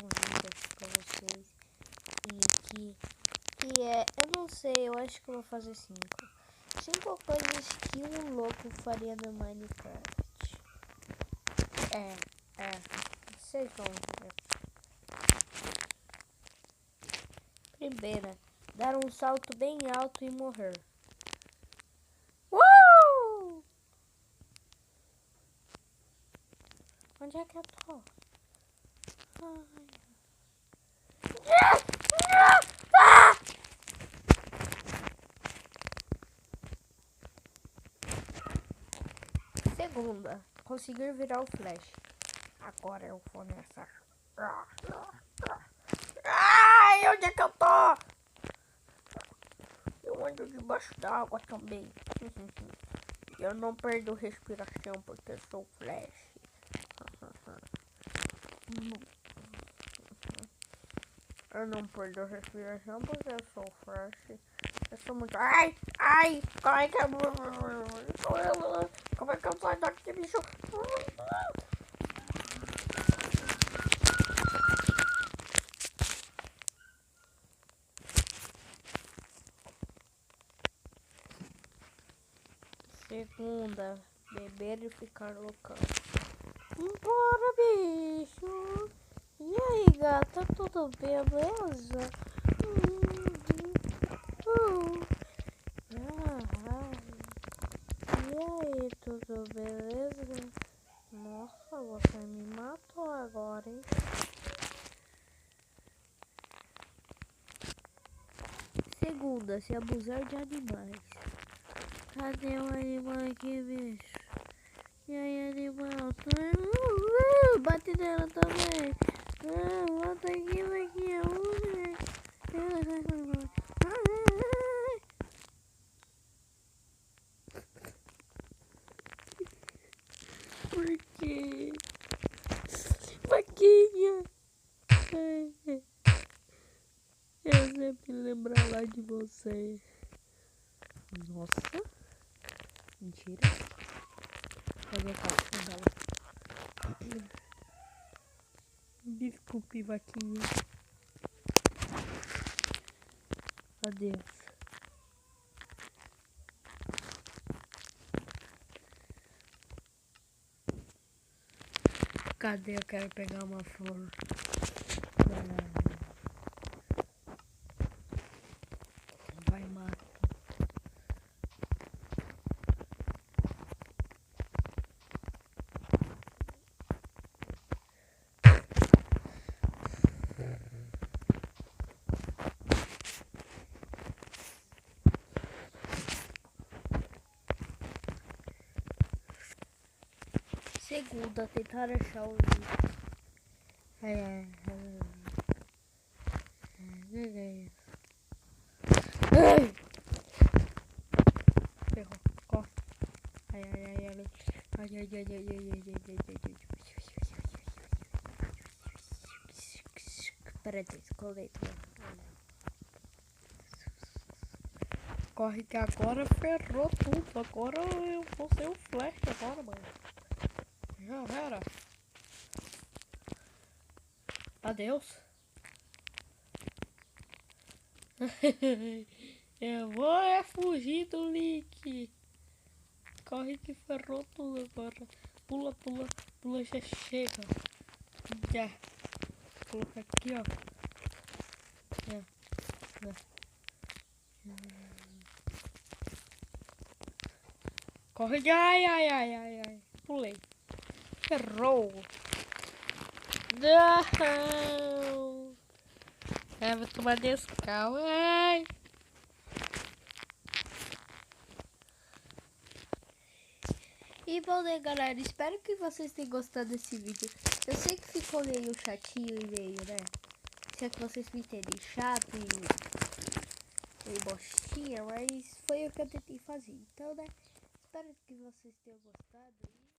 um vídeo aqui pra vocês. E que é, eu não sei, eu acho que eu vou fazer 5 coisas que um louco faria no Minecraft. Vocês vão ver. Primeira, dar um salto bem alto e morrer. Onde é que eu tô? Segunda, conseguir virar o flash. Agora eu vou nessa. Ai, onde é que eu tô? Eu ando debaixo d'água também. Eu não perdo respiração porque eu sou flash. Eu não perdo respiração porque eu sou flash. Eu sou muito... Ai! Como é que eu... Como é que eu saio daqui, bicho? Segunda, beber e ficar loucão. Bora, bicho! E aí, gata, tudo beleza? E aí, tudo beleza? Nossa, você me matou agora, hein? Segunda, se abusar de animais. Cadê o animal aqui, bicho? E aí, animal? Bate nela também. Volta aqui, Por quê? Vaquinha. Eu sempre lembro lá de você. Nossa. Mentira. Cadê a calcinha dela? Desculpe, vaquinha. Adeus. Cadê? Eu quero pegar uma flor. Vai, mato. Segunda, tentar achar o vídeo. Ferrou, corre. Peraí, colei. Corre que agora ferrou tudo. Agora eu vou ser o flash agora, mano. Já era. Adeus. Eu vou fugir do Link. Corre que ferrou tudo agora. Pula, já chega. Já. Coloca aqui, ó. Já. Corre de ai. Pulei. Ferrou. Não. Vou tomar descal. Ai. E bom, né, galera? Espero que vocês tenham gostado desse vídeo. Eu sei que ficou meio chatinho e meio, né? Se é que vocês me entendem chato e bostinha, mas foi o que eu tentei fazer. Então, né? Espero que vocês tenham gostado.